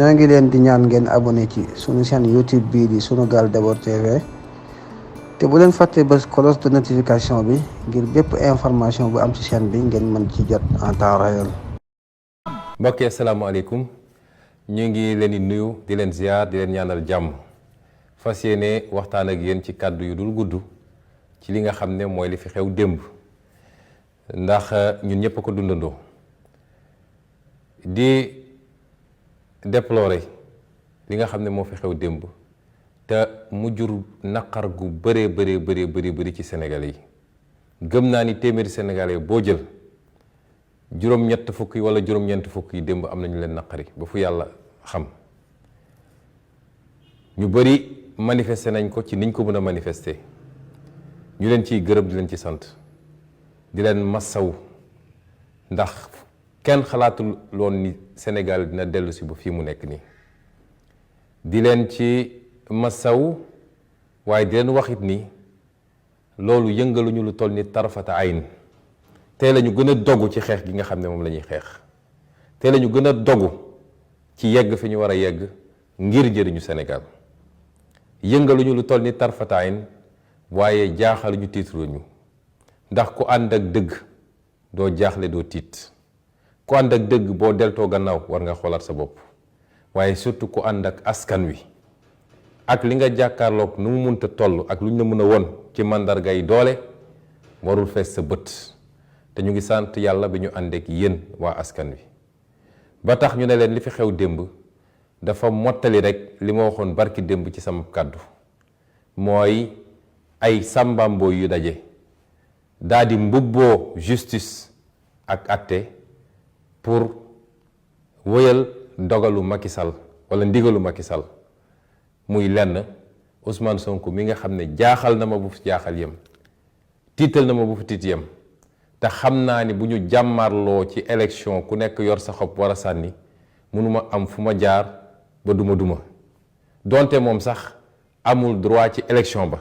ñoo ngi leen di ñaan ngeen abonné ci suñu chaîne YouTube bii di Sunugal d'abord TV te bu leen fàtte bës cloche de notification bi ngir bépp information bu am ci chaîne bi ngeen mën ci jot en temps réel. mbokk yi asalaamaaleykum ñu ngi leen di nuyu di leen ziar di leen ñaanal jàmm fas yéene waxtaan ak yéen ci kàddu yu dul gudd ci li nga xam ne mooy li fi xew démb ndax ñun ñëpp a ko dundandoo di déplorer li nga xam ne moo fi xew démb te mu jur naqar gu bëri ci Sénégalais yi gëm naa ni téeméeri Sénégalais boo jël juróom-ñett fukk yi wala juróom-ñeent fukk yi démb am nañu leen naqari ba fu yàlla xam ñu bëri manifester nañ ko ci niñ ko mën a manifester ñu leen ciy gërëm di leen ci sant di leen massaw ndax kenn xalaatul loon ni Sénégal dina dellu si ba fii mu nekk nii di leen ci massaw waaye di leen waxit ni loolu yëngaluñu lu toll ni tarfata ayn tey la ñu gën a dogu ci xeex gi nga xam ne moom la ñuy xeex tey la ñu gën a dogu ci yegg fi ñu war a yegg ngir jëriñu Sénégal yëngaluñu lu toll ni tarfata ayn waaye jaaxaluñu tiitruñu ndax ku ànd ak dëgg doo jaaxle doo tiit ku ànd ak dëgg boo deltoo gannaaw war nga xoolaat sa bopp waaye surtout ku ànd ak askan wi ak li nga jàkkaarloog nu mu munta toll ak lu ñu la mën a won ci màndarga yi doole warul fees sa bët te ñu ngi sant yàlla bi ñu ànd ak yéen waa askan wi ba tax ñu ne leen li fi xew démb dafa mottali rek li ma waxoon barki démb ci sama kàddu mooy ay sàmbamboo yu daje daa di mbubboo justice ak àtte pour wëyal dogalu Macky Sall wala ndigalu Macky Sall muy lenn Ousmane Sonko mi nga xam ne jaaxal na ma bu fi jaaxal yem tiital na ma bu fi tiit yem te xam naa ni bu ñu jàmmarloo ci élection ku nekk yor sa xob war a sànni mënuma am fu ma jaar ba duma donte moom sax amul droit ci élection ba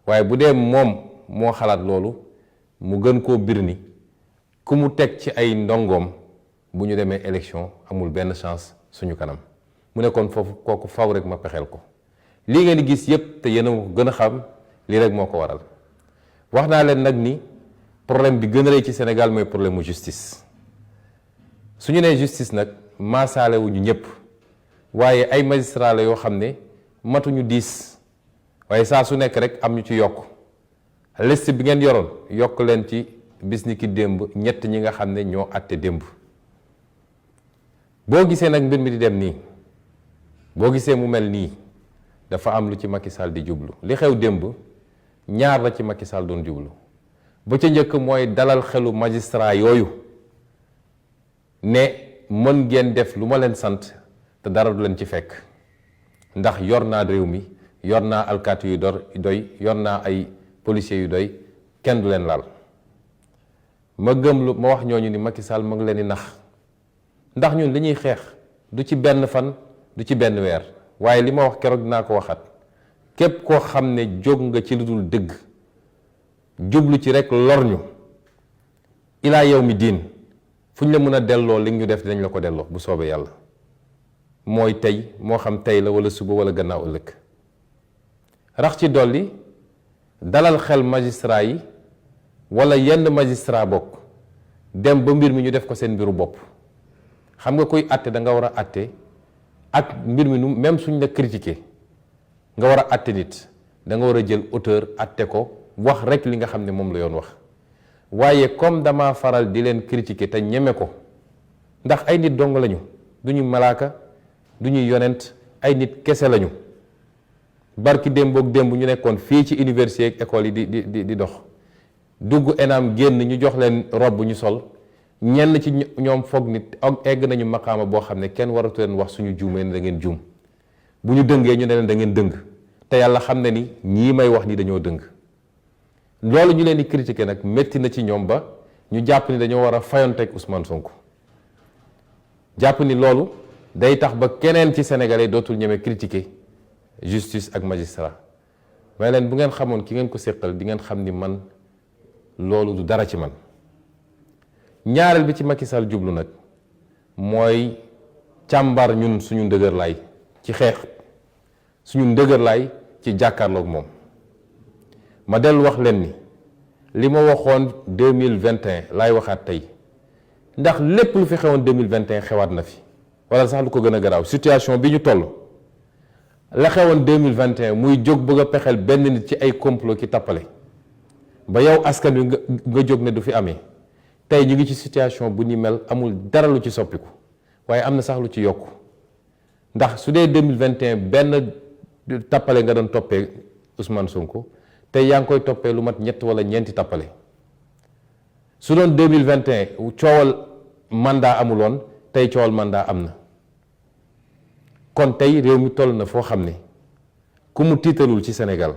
waaye bu dee moom moo xalaat loolu mu gën koo bir ni ku mu teg ci ay ndongoom bu ñu demee élection amul benn chance suñu kanam mu ne kon foofu kooku faw rek ma pexeel ko lii ngeen di gis yépp te yéen a ko gën a xam lii rek moo ko waral wax naa leen nag ni problème bi gën a rëy ci Sénégal mooy problème mu justice su ñu nee justice nag maasaale wuñu ñëpp waaye ay magistrat la yoo xam ne matuñu 10 waaye saa su nekk rek am ñu ci yokk liste bi ngeen yoroon yokk leen ci bis ni ki démb ñett ñi nga xam ne ñoo àtte démb boo gisee nag mbir mi di dem nii boo gisee mu mel nii dafa am lu ci Macky Sall di jublu li xew démb ñaar la ci Macky Sall doon jublu ba ca njëkk mooy dalal xelu magistrat yooyu ne mën ngeen def lu ma leen sant te dara du leen ci fekk ndax yor naa réew mi yor naa alkaati yu doy yor naa ay policiers yu doy kenn du leen laal ma wax ñooñu ni Macky Sall ma ngi leen di nax ndax ñun li ñuy xeex du ci benn fan du ci benn weer waaye li ma wax keroog dinaa ko waxaat képp koo xam ne jóg nga ci lu dul dëgg jublu ci rek lor ñu ilaa yow mi diin fu ñu la mën a delloo li ñu def dinañ la ko delloo bu soobee yàlla mooy tey moo xam tey la wala suba wala gannaaw ëllëg rax ci dolli dalal xel magistrat yi wala yenn magistrat bokk dem ba mbir mi ñu def ko seen mbiru bopp xam nga koy àtte da nga war a àtte ak mbir mi nu même suñ la critiqué nga war a àtte nit da nga war a jël auteur àtte ko wax rek li nga xam ne moom la yoon wax waaye comme dama faral di leen critiqué te ñeme ko ndax ay nit dong lañu du ñu malaaka du ñuy yonent ay nit kese lañu barki démboog démb ñu nekkoon fii ci université ak école yi di dox dugg ENAM génn ñu jox leen robe ñu sol ñenn ci ñoom foog nit egg nañu maqaama boo xam ne kenn waratu leen wax suñu juumee ne da ngeen juum bu ñu dëngee ñu ne leen da ngeen dëng te yàlla xam ne ni ñii may wax ni dañoo dëng loolu ñu leen di critiquer nag métti na ci ñoom ba ñu jàpp ni dañoo war a fayonteeg Ousmane Sonko jàpp ni loolu day tax ba keneen ci sénégalais dootul ñeme critiquer justice ak magistrat may leen bu ngeen xamoon ki ngeen ko séqal di ngeen xam ni man loolu du dara ci man ñaareel bi ci Macky Sall jublu nag mooy càmbar ñun suñu ndëgër laay ci xeex suñu ndëgër laay ci jàkkaarloog moom. ma dellu wax leen ni li ma waxoon 2021 laay waxaat tey ndax lépp lu fi xewoon 2021 xewaat na fi wala sax lu ko gën a garaaw situation bi ñu toll la xewoon 2021 muy jóg bëgg a pexeel benn nit ci ay complot ki tappale ba yow askan wi nga jóg ne du fi amee tey ñu ngi ci situation bu ni mel amul dara lu ci soppiku waaye am na sax lu ci yokku ndax su dee 2021 benn tappale nga doon toppee Ousmane Sonko tey yaa ngi koy toppee lu mat ñett wala ñeenti tappale su doon 2021 coowal mandat amuloon tey coowal mandat am na kon tey réew mi toll na foo xam ne ku mu tiitalul ci Sénégal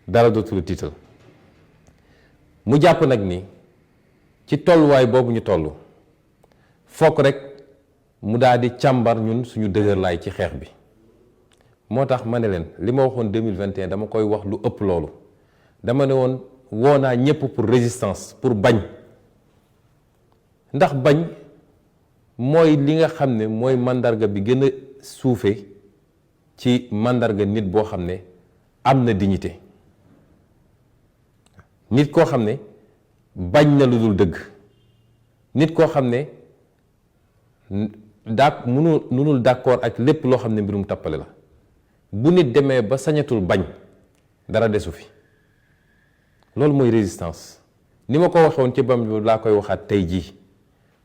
dara dootul tiital mu jàpp nag ni ci tolluwaay boobu ñu toll fokk rek mu daal di càmbar ñun suñu dëgër laay ci xeex bi moo tax ma ne leen li ma waxoon 2021 dama koy wax lu ëpp loolu dama ne woon woo naa ñëpp pour résistance pour bañ ndax bañ mooy li nga xam ne mooy mandarga bi gën a suufe ci mandarga nit boo xam ne am na dignité nit koo xam ne bañ na lu dul dëgg nit koo xam ne munul d'accord ak lépp loo xam ne mbirum tappale la bu nit demee ba sañatul bañ dara desu fi loolu mooy résistance ni ma ko waxoon ci bam laa koy waxaat tey jii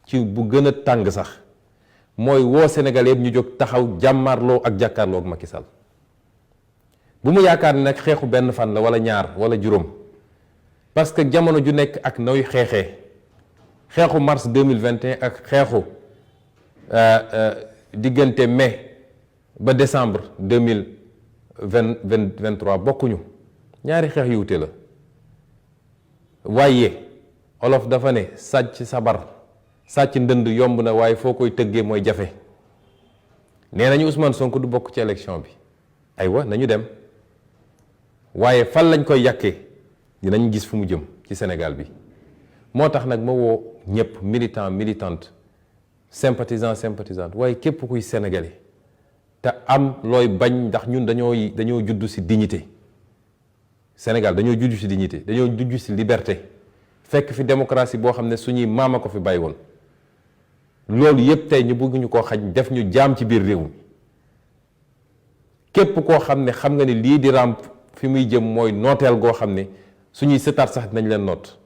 ci bu gën a tàng sax mooy woo Sénégal yëpp ñu jóg taxaw jàmmarloo ak jàkkaarloo ak Macky Sall bu mu yaakaar ne nag xeexu benn fan la wala ñaar wala juróom parce que jamono ju nekk ak nooy xeexee xeexu mars 2021 ak xeexu diggante mai ba décembre 2023 bokkuñu ñaari xeex yu wute la waaye olof dafa ne sàcc sabar sàcc ndënd yomb na waaye foo koy tëggee mooy jafe nee nañu Ousmane Sonko du bokk ci élection bi aywa nañu dem waaye fan lañ koy yàkkee dinañ gis fu mu jëm ci Sénégal bi moo tax nag ma woo ñëpp militant militante sympathisant sympathisante waaye képp kuy sénégalais te am looy bañ ndax ñun dañoo juddu ci dignité Sénégal dañoo juddu ci dignité dañoo juddu ci liberté fekk fi démocratie boo xam ne suñuy maama ko fi bàyyi woon loolu yépp tey ñu bëgg ñu koo xañ def ñu jaam ci biir réew mi képp koo xam ne xam nga ne lii di ràmp fi muy jëm mooy nooteel goo xam ne suñuy sëtaat sax nañ leen noot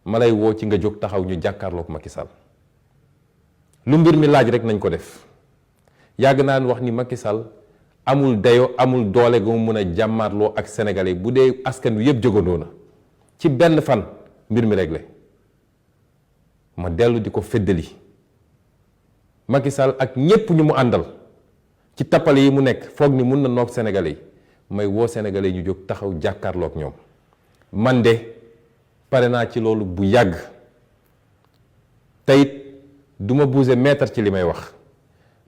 ma lay woo ci nga jóg taxaw ñu jàkkaarloog Macky Sall lu mbir mi laaj rek nañ ko def yàgg naa wax ni Macky Sall amul dayo amul doole gu mu mën a jàmmaarloo ak sénégalais bu dee askan wi yëpp jógandoo na ci benn fan mbir mi réglé ma dellu di ko feddali Macky Sall ak ñépp ñu mu àndal ci tappale yi mu nekk foog ni mun na noog sénégalais yi may woo sénégalais yi ñu jóg taxaw jàkkaarloog ñoom man de pare naa ci loolu bu yàgg teyit du ma bouger mètre ci li may wax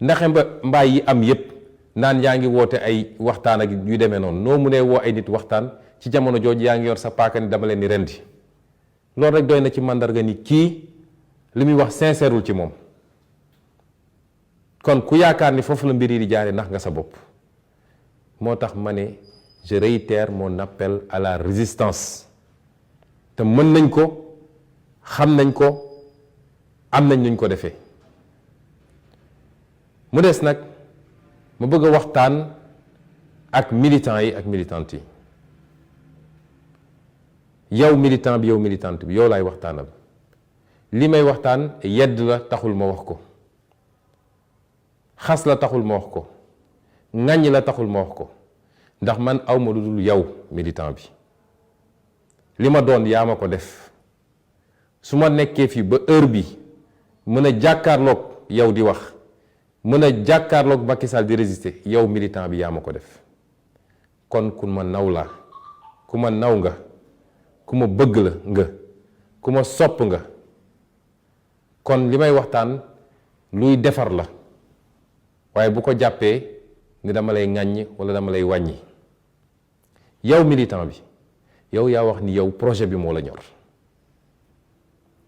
ndaxe mbaay yi am yépp naan yaa ngi woote ay waxtaan ak yu demee noonu noo mu nee woo ay nit waxtaan ci jamono jooju yaa ngi yor sa paaka ni dama leen di rendi loolu rek doy na ci màndarga ni kii li muy wax sincèreul ci moom kon ku yaakaar ni foofu la mbir yi di jaare ndax nga sa bopp moo tax ma ne je réitère mon appel à la résistance te mën nañ ko xam nañ ko am nañ nuñ ko defee mu des nag ma bëgg a waxtaan ak militants yi ak militantes yi yow militant bi yow militante bi yow laay waxtaanal li may waxtaan yedd la taxul ma wax ko xas la taxul ma wax ko ŋàññ la taxul ma wax ko ndax man awma lu dul yow militant bi li ma doon yaa ma ko def su ma nekkee fii ba heure bi mën a jàkkaarloog yow di wax mën a jàkkaarloog Macky Sall di résister yow militant bi yaa ma ko def kon ku ma naw laa ku ma naw nga ku ma bëgg la nga ku ma sopp nga kon li may waxtaan luy defar la waaye bu ko jàppee ni dama lay ŋàññ wala dama lay wàññi yow militant bi yow yaa wax ni yow projet bi moo la ñor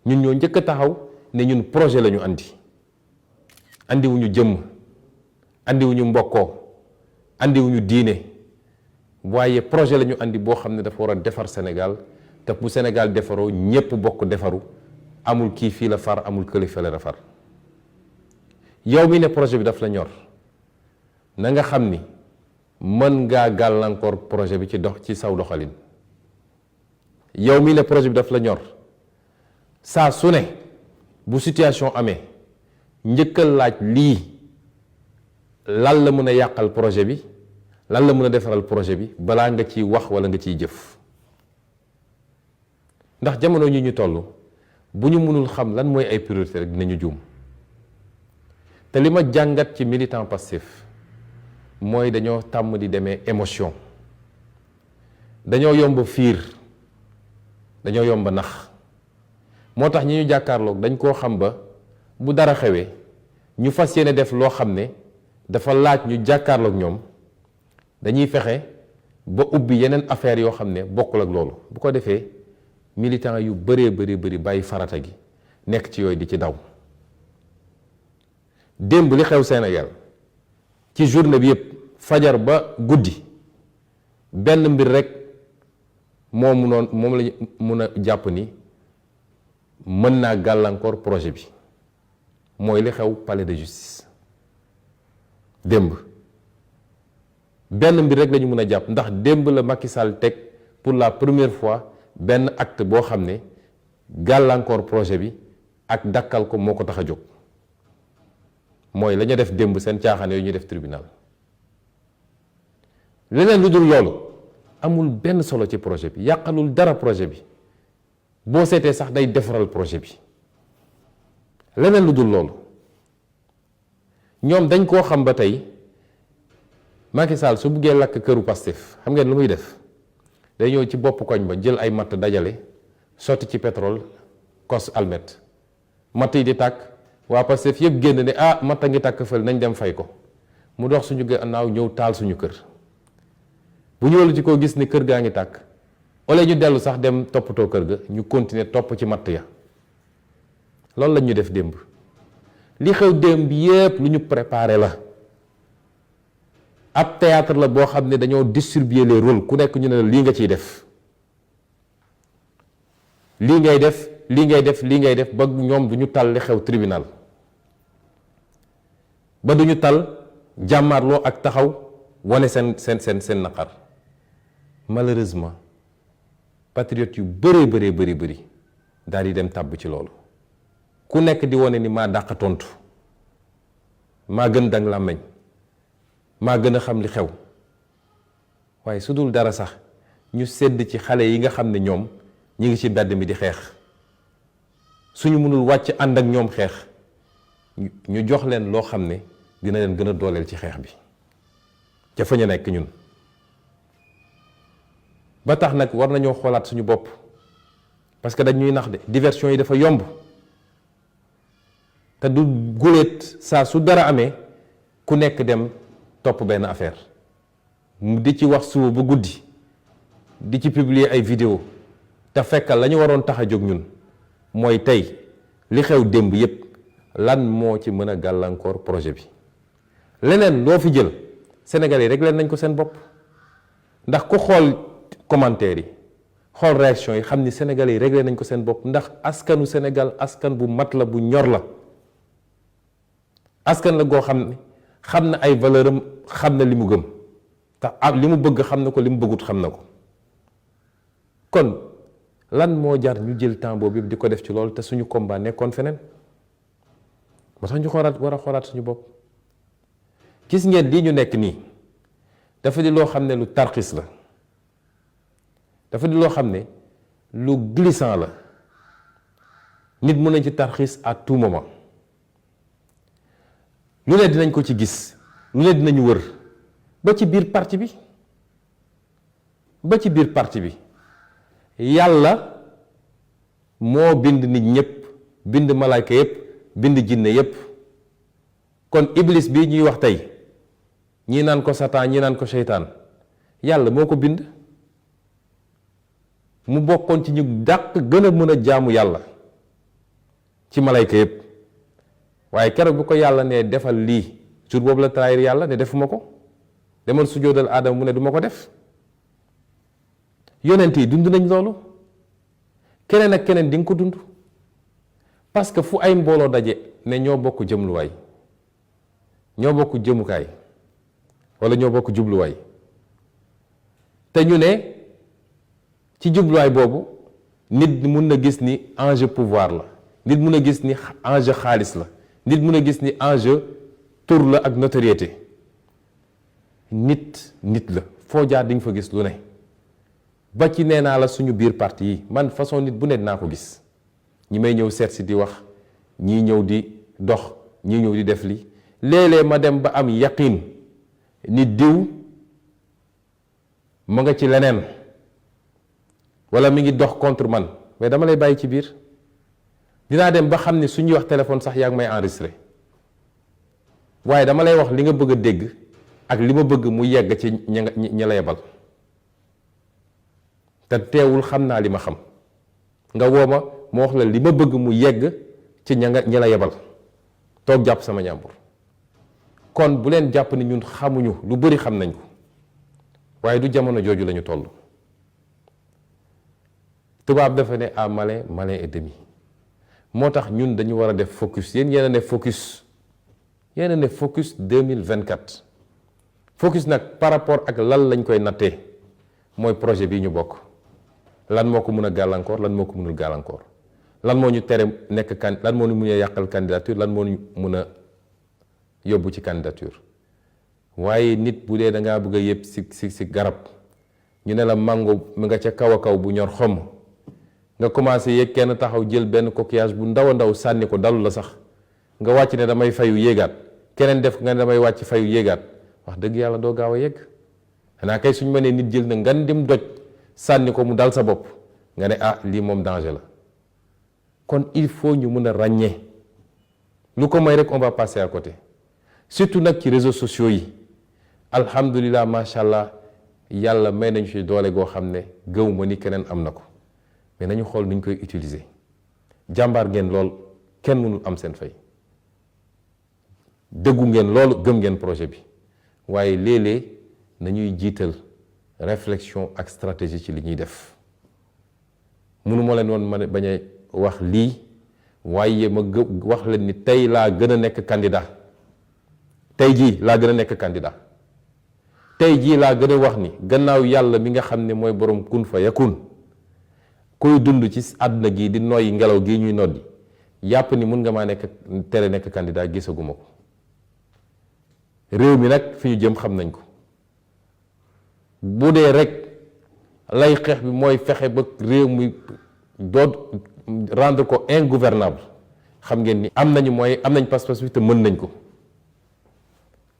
ñun ñoo njëkk a taxaw ne ñun projet la ñu andi wuñu jëmm andiwuñu mbokkoo andiwuñu diine waaye projet la ñu andi boo xam ne dafa war a defar Sénégal te bu Sénégal defaroo ñépp bokk defaru amul kii fii la far amul kële fële la far. yow mi ne projet bi daf la ñor na nga xam ni mën ngaa gàllankoor projet bi ci saw doxalin. yow mi ne projet bi daf la ñor saa su ne bu situation amee njëkkal laaj lii lan la mën a yàqal projet bi lan la mën a defaral projet bi balaa nga ciy wax walla nga ciy jëf. ndax jamono ñi ñu toll bu ñu mënul xam lan mooy ay priorité rek dinañu juum te li ma jàngat ci militant Pastef mooy dañoo tàmm di demee émotion, dañoo yomb fiir, dañoo yomb nax. moo tax ñi ñu jàkkaarloog dañ koo xam ba bu dara xewee ñu fas yéene def loo xam ne dafa laaj ñu jàkkaarloog ñoom dañuy fexe ba ubbi yeneen affaire yoo xam ne bokkul ak loolu. bu ko defee militant yu bëree bëri bàyyi farata gi nekk ci yooyu di ci daw. démb li xew Sénégal ci journée bi yëpp fajar ba guddi benn mbir rek moom la mun a jàpp ni mën naa gàllankoor projet bi mooy li xew palais de justice. démb benn mbir rek lañu mën a jàpp ndax démb la Macky Sall teg pour la première fois benn acte boo xam ne gàllankoor projet bi ak dakkal ko moo ko tax a jóg. mooy la ñu def démb seen caaxaan yooyu ñu def tribunal. leneen lu dul loolu amul benn solo ci projet bi, yàqalul dara projet bi, boo seetee sax day defaral projet bi. leneen lu dul loolu ñoom dañ koo xam ba tey Macky Sall su buggee lakk këru Pastef xam ngeen lu muy def day ñëw ci bopp koñ ba jël ay matt dajale sotti ci pétrole kos almet matt yi di tàkk waa Pastef yëpp génn ne ah matt a ngi tàkk fël nañ dem fay ko mu dox suñu gannaaw ñëw taal suñu kër. bu ñu wëlu ci koo gis ni kër gaa ngi tàkk ole ñu dellu sax dem toppatoo kër ga ñu continuer topp ci matt ya. loolu lañ ñu def démb. li xew démb yépp lu ñu préparé la. ab théâtre la boo xam ne dañoo distribuer les rôles ku nekk ñu ne la lii nga ciy def. lii ngay def lii ngay def lii ngay def ba ñoom du ñu tal li xew tribunal. ba du ñu tal jàmmaarloo ak taxaw wane seen naqar. malheureusement patriotes yu bëri daal di dem tàbb ci loolu. ku nekk di wane ni maa dàq tontu maa gën dang làmmeñ maa gën a xam li xew waaye su dul dara sax ñu sedd ci xale yi nga xam ne ñoom ñi ngi ci mbedd mi di xeex suñu mënul wàcc ànd ak ñoom xeex ñu jox leen loo xam ne dina leen gën a dooleel ci xeex bi ca fa ñu nekk ñun. ba tax nag war nañoo xoolaat suñu bopp parce que dañuy nax de diversion yi dafa yomb te du guléet saa su dara amee ku nekk dem topp benn affaire mu di ci wax suba ba guddi di ci publier ay vidéo te fekkal la ñu waroon tax a jóg ñun mooy tey li xew démb yépp lan moo ci mën a gàllankoor projet bi. leneen loo fi jël Sénégalais yi réglé nañ ko seen bopp ndax ku xool commentaires yi xool réaction yi xam ni Sénégalais yi réglé nañ ko seen bopp ndax askanu Sénégal askan bu mat la bu ñor la. askan la goo xam ne xam na ay valeur am xam na li mu gëm te li mu bëgg xam na ko li mu bëggut xam na ko kon lan moo jar ñu jël temps boobu yëpp di ko def ci loolu te suñu combat nekkoon feneen moo tax ñu war a xoolaat suñu bopp. gis ngeen lii ñu nekk nii dafa di loo xam ne lu tarxis la dafa di loo xam ne lu glissant la nit mën nañ ci tarxis à tout moment. lu ne dinañ ko ci gis lu ne dinañu wër ba ci biir parti bi yàlla moo bind nit ñëpp bind malaayka yëpp bind jinne yëpp kon iblis bi ñuy wax tey ñii naan ko satan ñii naan ko seytaan yàlla moo ko bind mu bokkoon ci ñu dàq gën a mën a jaamu yàlla ci malaayka yëpp waaye keroog bu ko yàlla nee defal lii jour boobu la trahir yàlla ne defuma ko. demal sujjóotal aadama mu ne du ma ko def. yonent yi dund nañ loolu. keneen ak keneen di nga ko dund. parce que fu ay mbooloo daje ne ñoo bokk jëmluwaay ñoo bokk jëmukaay walla ñoo bokk jubluwaay te ñu ne ci jubluwaay boobu nit mun na gis ni enjeu pouvoir la nit mun a gis ni enjeu xaalis la nit mun a gis ni enjeu tur la ak notoriété nit la foo jaar di nga fa gis lu ne ba ci nee naa la suñu biir parti yi man façon nit bu ne dinaa ko gis ñi may ñëw seet si di wax ñii ñëw di dox ñii ñëw di def li léeg-léeg ma dem ba am yaqin ni diw ma nga ci leneen walla mi ngi dox contre man mais dama lay bàyyi ci biir dinaa dem ba xam ni suñuy wax téléphone sax yaa ngi may enregistré waaye dama lay wax li nga bëgg a dégg ak li ma bëgg mu yegg ci ña la yebal te teewul xam naa li ma xam nga woo ma wax la li ma bëgg mu yegg ci ña la yebal toog jàpp sama ñàmbur kon bu leen jàpp ni ñun xamuñu lu bari xam nañ ko waaye du jamono jooju lañu toll tubaab dafa ne à malin malin et demi moo tax ñun dañu war a def focus yéen a ne focus 2024 focus nag par rapport ak lan lañ koy nattee mooy projet bii ñu bokk lan moo ko mën a gàllankoor lan moo ko mënul gàllankoor lan moo ñu tere nekk lan moo ñu mën a yàqal candidature lan moo ñu mën a yóbbu ci candidature waaye nit bu dee da ngaa bëgg a yëpp si garab ñu ne la mango mi nga ca kaw a kaw bu ñor xomm nga commencé yéeg kenn taxaw jël benn coquillage bu ndaw a ndaw sànni ko dalu la sax nga wàcc ne damay fayu yéegaat keneen def nga ne damay wàcc fayu yéegaat wax dëgg yàlla doo gaaw a yegg xanaa kay suñu mënee nit jël na ngan dim doj sànni ko mu dal sa bopp nga ne ah lii moom danger la kon il faut ñu mën a ràññee lu ko may rek on va passer à côté surtout nag ci réseaux sociaux yi alhamdulilah macha allah yàlla may nañu ci doole goo xam ne gëw ma ni keneen am na ko mais nañu xool nuñ koy utiliser jàmbaar ngeen lool kenn mënul am seen fay dëggu ngeen loolu gëm ngeen projet bi waaye léeg-léeg nañuy jiital réflexion ak stratégie ci li ñuy def mënu ma leen woon ma bañ a wax lii waaye ma wax leen ni tey laa gën a nekk candidat tey jii laa gën a nekk candidat tey jii laa gën a wax ni gannaaw yàlla mi nga xam ne mooy borom kun fa yakun koy dund ci àdduna gi di noyyi ngelaw gi ñuy noddi yàpp ni mun nga maa nekk tere nekk candidat gisaguma ko réew mi nag fi ñu jëm xam nañ ko bu dee rek lay xeex bi mooy fexe ba réew mi doot rendre ko ingouvernable xam ngeen ni am nañu mooy am nañ pas-pas bi te mën nañ ko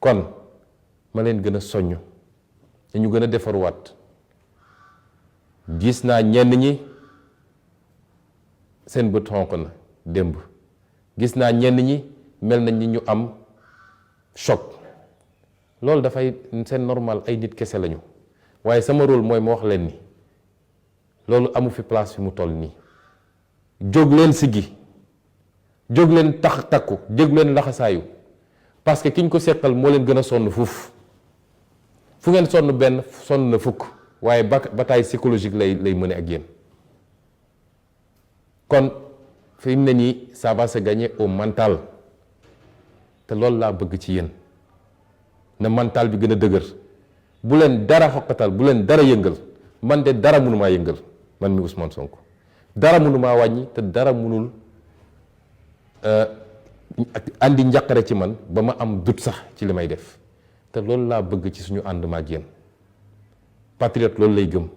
kon ma leen gën a soññ dañu gën a defaruwaat gis naa ñenn ñi seen bët xonq na démb gis naa ñenn ñi mel nañ ni ñu am choc loolu dafay seen normal ay nit kese lañu waaye sama rôle mooy ma wax leen ni loolu amu fi place fi mu toll nii jóg leen siggi jóg leen takku jóg leen laxasaayu parce que ki ñu ko seqal moo leen gën a sonn fuuf fu ngeen sonn benn sonn na fukk waaye bataille psychologique lay mëne ak yéen kon fi mu ne nii ça va se gagner au mental te loolu laa bëgg ci yéen na mental bi gën a dëgër bu leen dara xoqatal bu leen dara yëngal man de dara mënumaa yëngal man mi Ousmane Sonko dara mënumaa wàññi te dara mënul andi njàqare ci man ba ma am dut sax ci li may def te loolu laa bëgg ci suñu ànd ma ak yéen patriote loolu lay gëm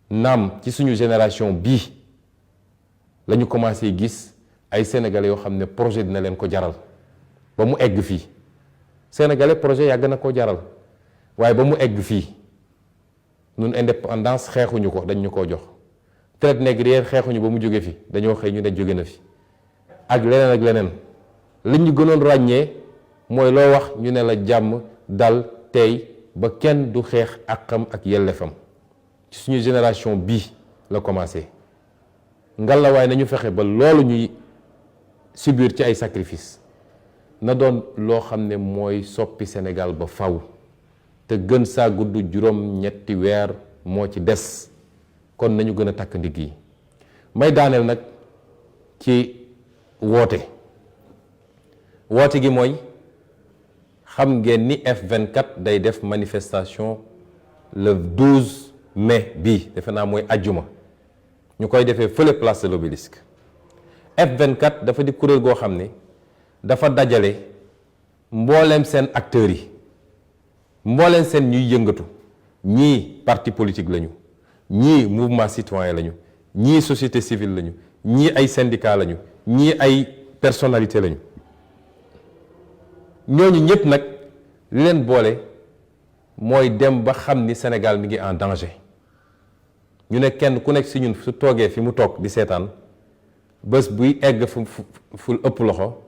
naam ci suñu génération bii la ñu commencé gis ay sénégalais yoo xam ne projet dina leen ko jaral ba mu egg fii sénégalais projet yàgg na koo jaral waaye ba mu egg fii ñun indépendance xeexuñu ko dañ ñu koo jox traite négrière xeexuñu ba mu jóge fi dañoo xëy ñu ne jóge na fi ak leneen li ñu gënoon ràññee mooy loo wax ñu ne la jàmm dal tey ba kenn du xeex àqam ak yellefam ci suñu génération bii la commencé ngalla waaye nañu fexe ba loolu ñuy subir ci ay sacrifice na doon loo xam ne mooy soppi Sénégal ba faw te gën saa gudd juróom-ñetti weer moo ci des kon nañu gën a takk ndigg yi may daaneel nag ci woote gi mooy xam ngeen ni F24 day def manifestation le 12 mai bii defe naa mooy ajjuma ñu koy defee fële place de l'Obélisque F24 dafa di kuréel goo xam ne dafa dajale mbooleem seen acteurs yi mbooleem seen ñuy yëngatu ñii parti politique lañu ñii mouvement citoyen lañu ñii société civile lañu ñii ay syndicat lañu ñii ay personnalité lañu ñooñu ñëpp nag li leen boole mooy dem ba xam ni Sénégal mi ngi en danger ñu ne kenn ku nekk ci ñun su toogee fi mu toog di seetaan bés buy egg fu ëpp loxo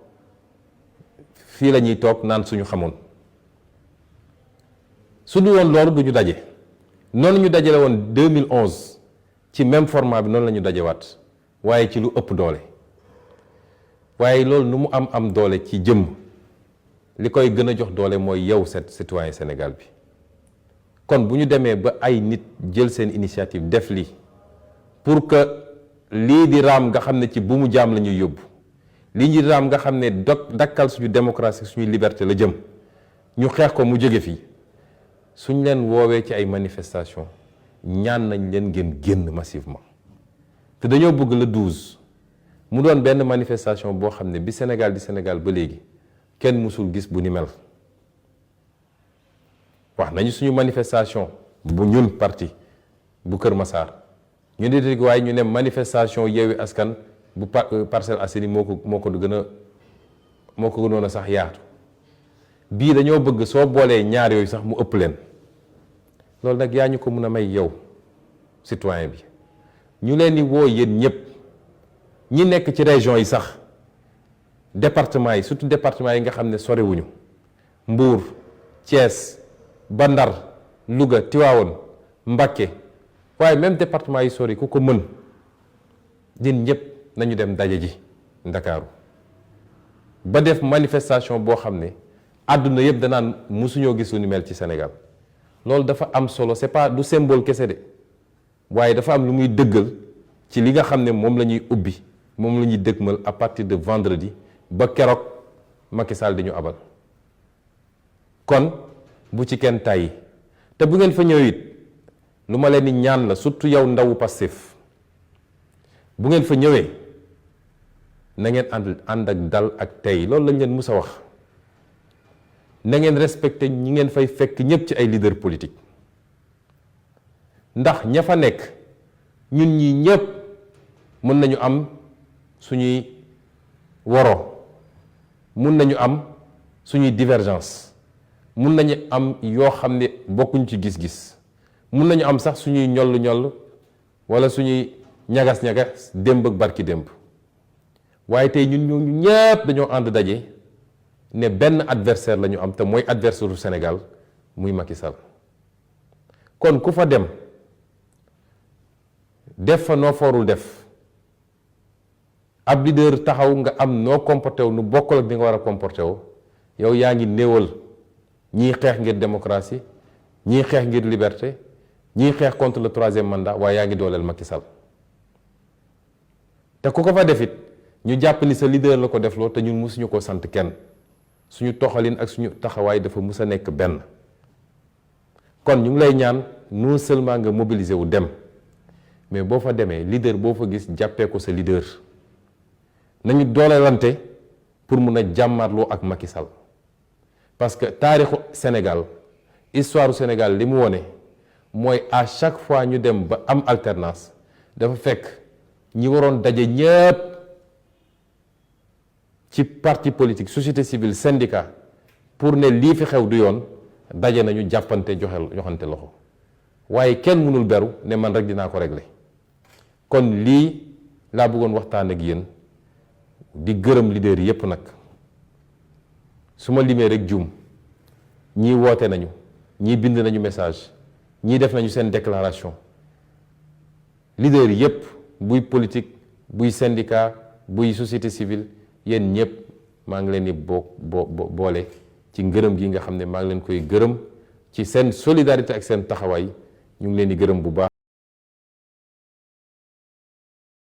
fii la ñuy toog naan suñu xamoon su du woon loolu du ñu daje noonu ñu dajale woon 2011 ci même format bi noonu la ñu dajewaat waaye ci lu ëpp doole waaye loolu nu mu am doole ci jëmm li koy gën a jox doole mooy yow citoyen Sénégal bi kon bu ñu demee ba ay nit jël seen initiative def lii pour que lii di raam nga xam ne ci bu mu jaam la ñuy yóbbu lii di raam nga xam ne dakkal suñu démocratie suñuy liberté la jëm ñu xeex ko mu jóge fii suñ leen woowee ci ay manifestation ñaan nañ leen ngeen génn massivement te dañoo bëgg le 12 mu doon benn manifestation boo xam ne bi Sénégal di Sénégal ba léegi kenn mësul gis bu ni mel wax nañu suñu manifestation bu ñun parti bu Kër Massar ñu di dégg waaye ñu ne manifestation Yewwi Askan bu Parcelles Assainies moo ko gënoon a sax yaatu bii dañoo bëgg soo boolee ñaar yooyu sax mu ëpp leen loolu nag yaa ñu ko mën a may yow citoyen bi ñu leen di woo yéen ñëpp ñi nekk ci région yi sax département yi surtout département yi nga xam ne sorewuñu Mbour Thiès ba Ndar Louga Tivaouane Mbacké waaye même département yi sori ku ko mën din ñëpp nañu dem daje ji Ndakaaru ba def manifestation boo xam ne àdduna yëpp danaan musuñoo gis lu ni mel ci Sénégal loolu dafa am solo c'est pas du symbole kese de waaye dafa am lu muy dëggal ci li nga xam ne moom la ñuy ubbi moom la ñuy dëgmal à partir de vendredi ba keroog Macky Sall di ñu abal kon bu ci kenn tàyyi te bu ngeen fa ñëw it lu ma leen di ñaan la surtout yow ndawu Pastef bu ngeen fa ñëwee na ngeen ànd ak dal ak tey loolu lañ leen mus a wax na ngeen respecté ñi ngeen fay fekk ñëpp ci ay leader politique ndax ña fa nekk ñun ñi ñëpp mën nañu am suñuy woro mun nañu am suñuy divergence mun nañu am yoo xam ne bokkuñ ci gis-gis mun nañu am sax suñuy ñoll wala suñuy ñagas-ñagas démb ak barki démb waaye tey ñun ñooñu ñëpp dañoo ànd daje ne benn adversaire la ñu am te mooy adversaire du Sénégal muy Macky Sall kon ku fa dem def fa noo foorul def ab leader taxaw nga am noo comporté wu nu bokkul ak di nga war a comporté wu yow yaa ngi néewal ñii xeex ngir démocratie ñii xeex ngir liberté ñii xeex contre le 3e mandat waaye yaa ngi dooleel Macky Sall te ku ko fa defit ñu jàpp ni sa leader la ko defloo te ñun mësuñu ko sant kenn suñu toxalin ak suñu taxawaay dafa mus a nekk benn kon ñu ngi lay ñaan non seulement nga mobiliser wu dem mais boo fa demee leader boo fa gis jàppee ko sa leader nañu doolelante pour mun a jàmmarloo ak Macky Sall parce que taarixu Sénégal histoire du Sénégal li mu wone mooy à chaque fois ñu dem ba am alternance dafa fekk ñi waroon daje ñépp ci parti politique société civile syndicat pour ne lii fi xew du yoon daje nañu jàppante joxante loxo waaye kenn mënul beru ne man rek dinaa ko régler kon lii laa bëggoon waxtaan ak yéen di gërëm leader yépp nag su ma limee rek juum ñii woote nañu ñii bind nañu message ñii def nañu seen déclaration leader yépp buy politique buy syndicat buy société civile yéen ñëpp maa ngi leen di boole ci ngërëm gi nga xam ne maa ngi leen koy gërëm ci seen solidarité ak seen taxawaay ñu ngi leen di gërëm bu baax.